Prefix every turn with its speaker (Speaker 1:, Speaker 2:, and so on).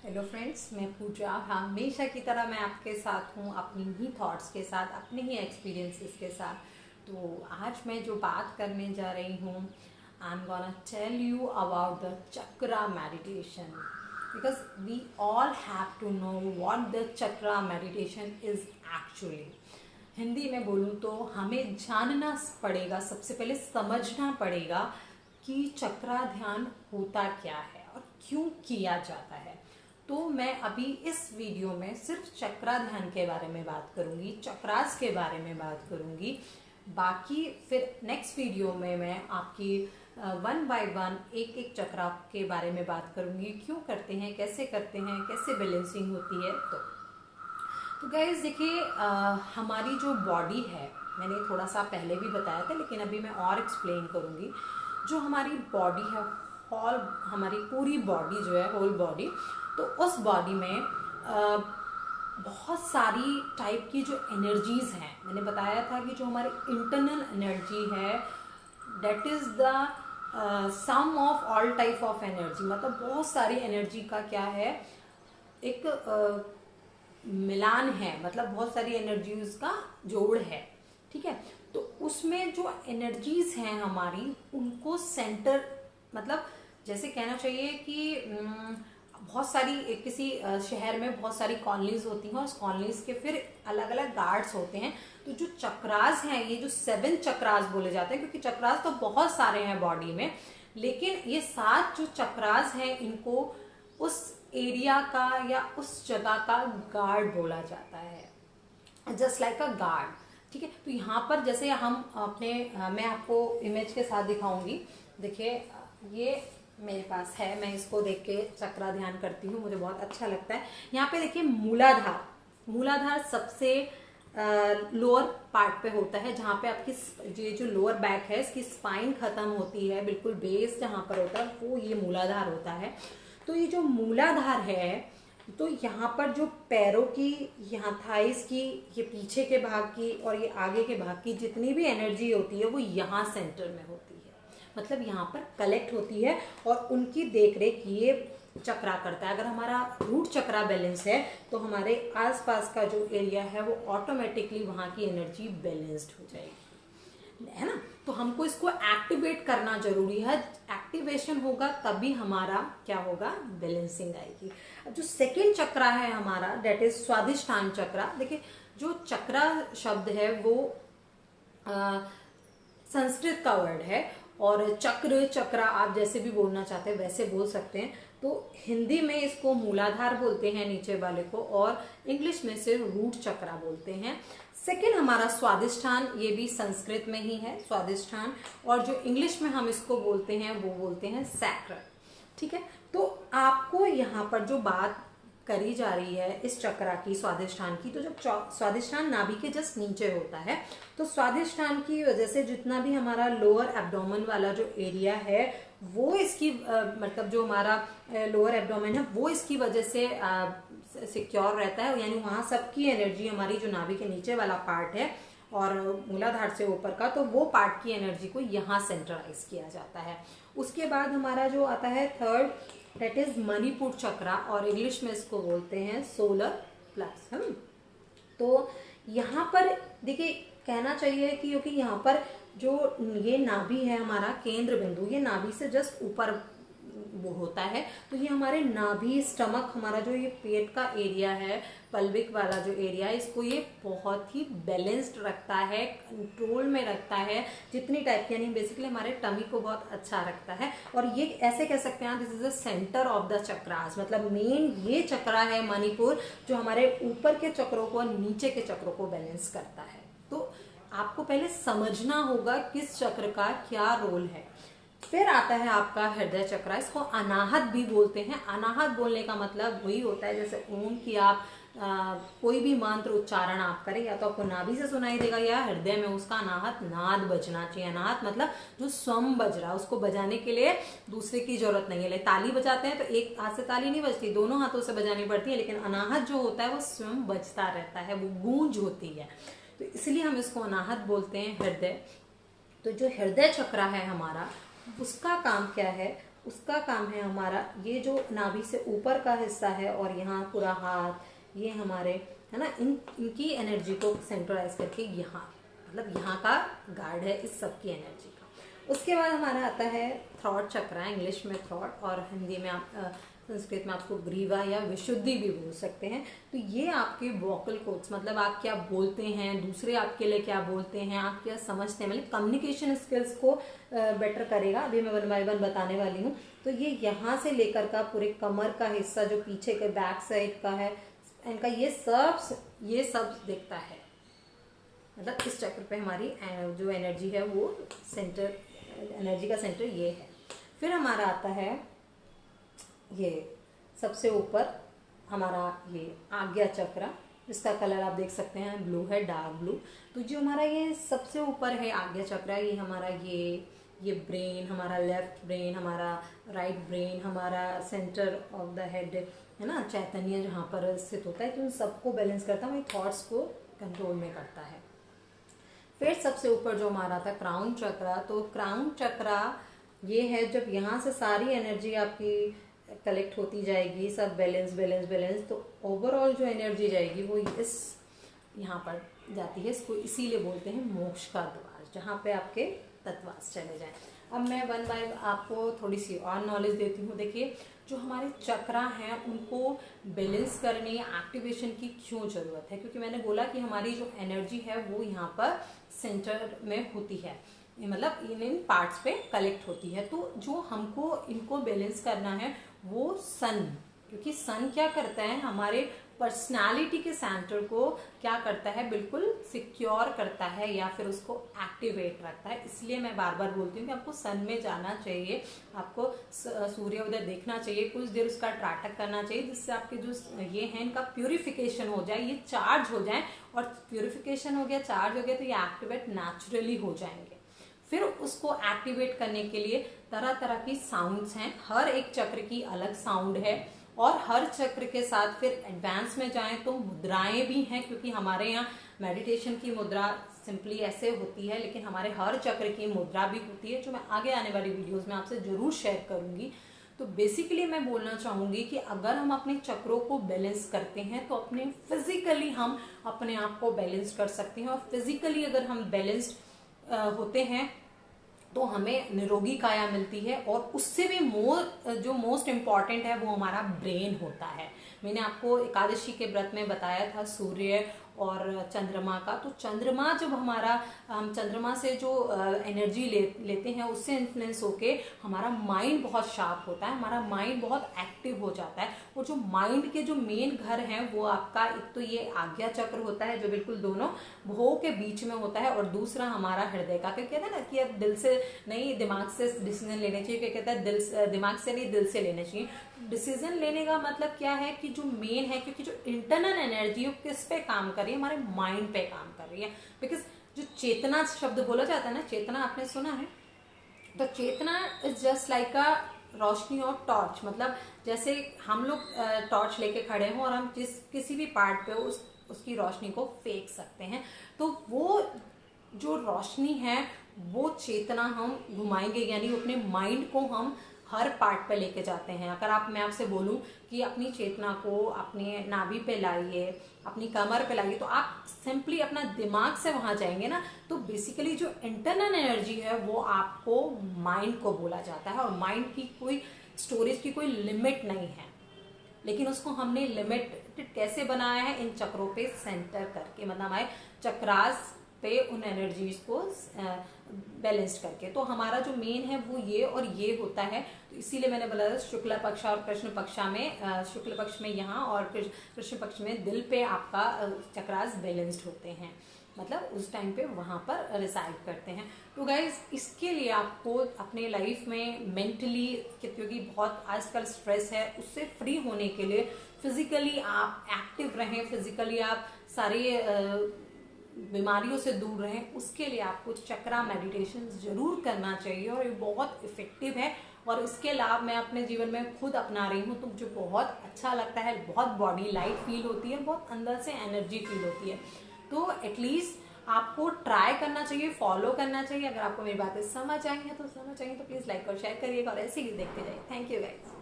Speaker 1: Hello friends, मैं पूजा। हमेशा की तरह मैं आपके साथ हूँ, अपनी ही थॉट्स के साथ, अपने ही एक्सपीरियंसेस के साथ। तो आज मैं जो बात करने जा रही हूँ, I am gonna tell you about the chakra meditation, because we all have to know what the chakra meditation is actually. Hindi में बोलूँ तो हमें जानना पड़ेगा, सबसे पहले समझना पड़ेगा कि चक्रा ध्यान होता क्या है और क्यों किया जाता है। तो मैं अभी इस वीडियो में सिर्फ चक्रा ध्यान के बारे में बात करूंगी, चक्रास के बारे में बात करूंगी। बाकी फिर नेक्स्ट वीडियो में मैं आपकी वन बाय वन एक एक चक्रा के बारे में बात करूंगी, क्यों करते हैं, कैसे बैलेंसिंग होती है। तो गाइस देखिए, हमारी जो बॉडी है, मैंने थोड़ा सा पहले भी बताया था लेकिन अभी मैं और एक्सप्लेन करूंगी। जो हमारी बॉडी है, हमारी पूरी बॉडी जो है, होल बॉडी, तो उस बॉडी में बहुत सारी टाइप की जो एनर्जीज हैं, मैंने बताया था कि जो हमारी इंटरनल एनर्जी है, that is the sum of all type of energy. मतलब बहुत सारी एनर्जी का क्या है, एक मिलान है, मतलब बहुत सारी एनर्जीज का जोड़ है। ठीक है, तो उसमें जो एनर्जीज हैं हमारी, उनको सेंटर, मतलब जैसे कहना चाहिए कि बहुत सारी, किसी शहर में बहुत सारी कॉलोनीज होती हैं और उस कॉलोनीज के फिर अलग अलग गार्ड्स होते हैं। तो जो चक्रास हैं, ये जो 7 चक्रास बोले जाते हैं, क्योंकि चक्रास तो बहुत सारे हैं बॉडी में, लेकिन ये 7 जो चक्रास हैं, इनको उस एरिया का या उस जगह का गार्ड बोला जाता है, जस्ट लाइक अ गार्ड। ठीक है, तो यहाँ पर जैसे हम अपने मैं आपको इमेज के साथ दिखाऊंगी। देखिए, ये मेरे पास है, मैं इसको देख के चक्रा ध्यान करती हूँ, मुझे बहुत अच्छा लगता है। यहाँ पे देखिए मूलाधार सबसे लोअर पार्ट पे होता है, जहाँ पे आपकी जो लोअर बैक है, इसकी स्पाइन खत्म होती है, बिल्कुल बेस जहाँ पर होता है वो ये मूलाधार होता है। तो ये जो मूलाधार है, तो यहाँ पर जो पैरों की, यहाँ थाइस की, ये पीछे के भाग की और ये आगे के भाग की जितनी भी एनर्जी होती है, वो यहाँ सेंटर में होती है, मतलब यहाँ पर कलेक्ट होती है और उनकी देखरेख ये चक्रा करता है। अगर हमारा रूट चक्रा बैलेंस है तो हमारे आसपास का जो एरिया है वो ऑटोमेटिकली वहाँ की एनर्जी बैलेंस्ड हो जाएगी, है ना। तो हमको इसको एक्टिवेट करना जरूरी है, एक्टिवेशन होगा तभी हमारा क्या होगा, बैलेंसिंग आएगी। अब जो सेकेंड चक्रा है हमारा, डेट इज स्वादिष्ठान चक्रा। देखिए, जो चक्रा शब्द है वो संस्कृत का वर्ड है, और चक्रा आप जैसे भी बोलना चाहते हैं वैसे बोल सकते हैं। तो हिंदी में इसको मूलाधार बोलते हैं नीचे वाले को, और इंग्लिश में से रूट चक्रा बोलते हैं। सेकेंड हमारा स्वादिष्ठान, ये भी संस्कृत में ही है स्वादिष्ठान, और जो इंग्लिश में हम इसको बोलते हैं वो बोलते हैं सैक्रल। ठीक है, तो आपको यहाँ पर जो बात करी जा रही है इस चक्रा की, स्वादिष्ठान की, तो जब स्वादिष्ठान नाभि के जस्ट नीचे होता है, तो स्वादिष्ठान की वजह से जितना भी हमारा लोअर एब्डोमेन वाला जो एरिया है, वो इसकी मतलब जो हमारा लोअर एब्डोमेन है वो इसकी वजह से सिक्योर रहता है, यानी वहां सबकी एनर्जी, हमारी जो नाभि के नीचे वाला पार्ट है और मूलाधार से ऊपर का, तो वो पार्ट की एनर्जी को यहाँ सेंट्रलाइज किया जाता है। उसके बाद हमारा जो आता है थर्ड, दैट इज मणिपुर चक्रा, और इंग्लिश में इसको बोलते हैं सोलर प्लेक्सस। तो यहाँ पर देखिए, कहना चाहिए कि क्योंकि यहाँ पर जो ये नाभि है, हमारा केंद्र बिंदु, ये नाभि से जस्ट ऊपर वो होता है, तो ये हमारे नाभि, स्टमक, हमारा जो ये पेट का एरिया है, पल्विक वाला जो एरिया है, इसको ये बहुत ही बैलेंस्ड रखता है, कंट्रोल में रखता है, जितनी टाइप की, यानी बेसिकली हमारे टमी को बहुत अच्छा रखता है। और ये ऐसे कह सकते हैं, this is the centre of the chakras, मतलब मेन ये चक्रा है मणिपुर, जो हमारे ऊपर के चक्रों को, नीचे के चक्रों को बैलेंस करता है। तो आपको पहले समझना होगा किस चक्र का क्या रोल है। फिर आता है आपका हृदय चक्र, इसको अनाहत भी बोलते हैं। अनाहत बोलने का मतलब वही होता है, जैसे ओम की आप कोई भी मंत्र उच्चारण आप करें, या तो आपको नाभि से सुनाई देगा या हृदय में उसका अनाहत नाद बजना चाहिए। अनाहत मतलब जो स्वम बज रहा है, उसको बजाने के लिए दूसरे की जरूरत नहीं है। ताली बजाते हैं तो एक हाथ से ताली नहीं बजती, दोनों हाथों से बजानी पड़ती है, लेकिन अनाहत जो होता है वो स्वयं बजता रहता है, वो गूंज होती है, तो इसलिए हम इसको अनाहत बोलते हैं, हृदय। तो जो हृदय चक्र है हमारा, उसका काम क्या है, उसका काम है हमारा ये जो नाभि से ऊपर का हिस्सा है और यहाँ पूरा हाथ, ये हमारे है ना, इनकी एनर्जी को सेंट्रलाइज करके यहाँ, मतलब यहाँ का गार्ड है इस सब की एनर्जी का। उसके बाद हमारा आता है थ्रॉट चक्रा, इंग्लिश में थ्रॉट और हिंदी में आप संस्कृत में आपको ग्रीवा या विशुद्धि भी बोल सकते हैं। तो ये आपके वोकल कोड्स, मतलब आप क्या बोलते हैं, दूसरे आपके लिए क्या बोलते हैं, आप क्या समझते हैं, मतलब कम्युनिकेशन स्किल्स को बेटर करेगा। अभी मैं 1 बाय 1 बताने वाली हूँ। तो ये यहाँ से लेकर का पूरे कमर का हिस्सा जो पीछे के बैक साइड का है, इनका ये सब देखता है, मतलब इस चक्र पे हमारी जो एनर्जी है वो सेंटर, एनर्जी का सेंटर ये है। फिर हमारा आता है ये सबसे ऊपर हमारा ये आज्ञा चक्र, इसका कलर आप देख सकते हैं ब्लू है, डार्क ब्लू। तो जो हमारा ये सबसे ऊपर है आज्ञा चक्र, ये हमारा ये ब्रेन, हमारा लेफ्ट ब्रेन, हमारा राइट ब्रेन, हमारा सेंटर ऑफ द हेड है ना, चैतन्य जहाँ पर स्थित होता है, तो उन सबको बैलेंस करता है, वही थॉट्स को कंट्रोल में करता है। फिर सबसे ऊपर जो हमारा था क्राउन चक्रा, तो क्राउन चक्रा ये है जब यहाँ से सारी एनर्जी आपकी कलेक्ट होती जाएगी, सब बैलेंस, तो ओवरऑल जो एनर्जी जाएगी वो इस यहाँ पर जाती है। इसको इसीलिए बोलते हैं मोक्ष का द्वार, जहाँ पे आपके तत्वास चले जाएं। अब मैं 1 बाय आपको थोड़ी सी और नॉलेज देती हूँ। देखिए, जो हमारे चक्रा हैं उनको बैलेंस करने या एक्टिवेशन की क्यों ज़रूरत है, क्योंकि मैंने बोला कि हमारी जो एनर्जी है वो यहाँ पर सेंटर में होती है, मतलब इन पार्ट्स पे कलेक्ट होती है। तो जो हमको इनको बैलेंस करना है वो सन, क्योंकि सन क्या करता है, हमारे पर्सनालिटी के सेंटर को क्या करता है, बिल्कुल सिक्योर करता है या फिर उसको एक्टिवेट रखता है। इसलिए मैं बार बार बोलती हूँ कि आपको सन में जाना चाहिए, आपको सूर्योदय देखना चाहिए, कुछ देर उसका त्राटक करना चाहिए, जिससे आपके जो ये है इनका प्यूरिफिकेशन हो जाए, ये चार्ज हो जाए, और प्यूरिफिकेशन हो गया, चार्ज हो गया, तो ये एक्टिवेट नेचुरली हो जाएंगे। फिर उसको एक्टिवेट करने के लिए तरह तरह की साउंड्स हैं, हर एक चक्र की अलग साउंड है, और हर चक्र के साथ फिर एडवांस में जाएं तो मुद्राएं भी हैं, क्योंकि हमारे यहाँ मेडिटेशन की मुद्रा सिंपली ऐसे होती है, लेकिन हमारे हर चक्र की मुद्रा भी होती है, जो मैं आगे आने वाली वीडियोस में आपसे जरूर शेयर करूंगी। तो बेसिकली मैं बोलना चाहूंगी कि अगर हम अपने चक्रों को बैलेंस करते हैं तो अपने फिजिकली हम अपने आप को बैलेंस कर सकते हैं, और फिजिकली अगर हम बैलेंस्ड होते हैं तो हमें निरोगी काया मिलती है, और उससे भी जो मोस्ट इम्पॉर्टेंट है वो हमारा ब्रेन होता है। मैंने आपको एकादशी के व्रत में बताया था सूर्य और चंद्रमा का। तो चंद्रमा जब हम चंद्रमा से जो एनर्जी लेते हैं, उससे इन्फ्लुएंस होके हमारा माइंड बहुत शार्प होता है, हमारा माइंड बहुत एक्टिव हो जाता है। और जो माइंड के जो मेन घर हैं वो आपका एक तो ये आज्ञा चक्र होता है, जो बिल्कुल दोनों भुवों के बीच में होता है, और दूसरा हमारा हृदय का। कहते हैं ना कि अब दिल से नहीं दिमाग से डिसीजन लेने चाहिए, क्या कहता है दिमाग से नहीं दिल से लेने चाहिए। डिसीजन लेने का मतलब क्या है कि जो मेन है, क्योंकि जो इंटरनल एनर्जी है किस पे काम कर रही है, हमारे माइंड पे काम कर रही है। बिकॉज जो चेतना शब्द बोला जाता है ना, चेतना आपने सुना है, तो चेतना इज जस्ट लाइक अ रोशनी और टॉर्च। मतलब जैसे हम लोग टॉर्च लेके खड़े हों और हम किसी भी पार्ट पे उसकी रोशनी को फेंक सकते हैं, तो वो जो रोशनी है वो चेतना हम घुमाएंगे, यानी अपने माइंड को हम हर पार्ट पे लेके जाते हैं। अगर मैं आपसे बोलूं कि अपनी चेतना को अपने नाभि पे लाइए, अपनी कमर पे लाइए, तो आप सिंपली अपना दिमाग से वहां जाएंगे ना, तो बेसिकली जो इंटरनल एनर्जी है वो आपको माइंड को बोला जाता है। और माइंड की कोई स्टोरेज की कोई लिमिट नहीं है, लेकिन उसको हमने लिमिटेड कैसे बनाया है, इन चक्रों पे सेंटर करके, मतलब हमारे चक्रास पे उन एनर्जीज को बैलेंस्ड करके। तो हमारा जो मेन है वो ये और ये होता है। तो इसीलिए मैंने बोला शुक्ल पक्ष और कृष्ण पक्ष में, शुक्ल पक्ष में यहाँ और कृष्ण पक्ष में दिल पे आपका चक्रास बैलेंस्ड होते हैं, मतलब उस टाइम पे वहां पर रिसाइड करते हैं। तो गाइज इसके लिए आपको अपने लाइफ में मेंटली, क्योंकि बहुत आजकल स्ट्रेस है, उससे फ्री होने के लिए फिजिकली आप एक्टिव रहें, फिजिकली आप सारे बीमारियों से दूर रहें, उसके लिए आपको चक्रा मेडिटेशन जरूर करना चाहिए, और ये बहुत इफेक्टिव है। और इसके लाभ मैं अपने जीवन में खुद अपना रही हूँ, तो मुझे बहुत अच्छा लगता है, बहुत बॉडी लाइट फील होती है, बहुत अंदर से एनर्जी फील होती है। तो एटलीस्ट आपको ट्राई करना चाहिए, फॉलो करना चाहिए। अगर आपको मेरी बातें समझ आई हैं तो प्लीज लाइक और शेयर करिएगा और ऐसे ही देखते जाइए। Thank you guys.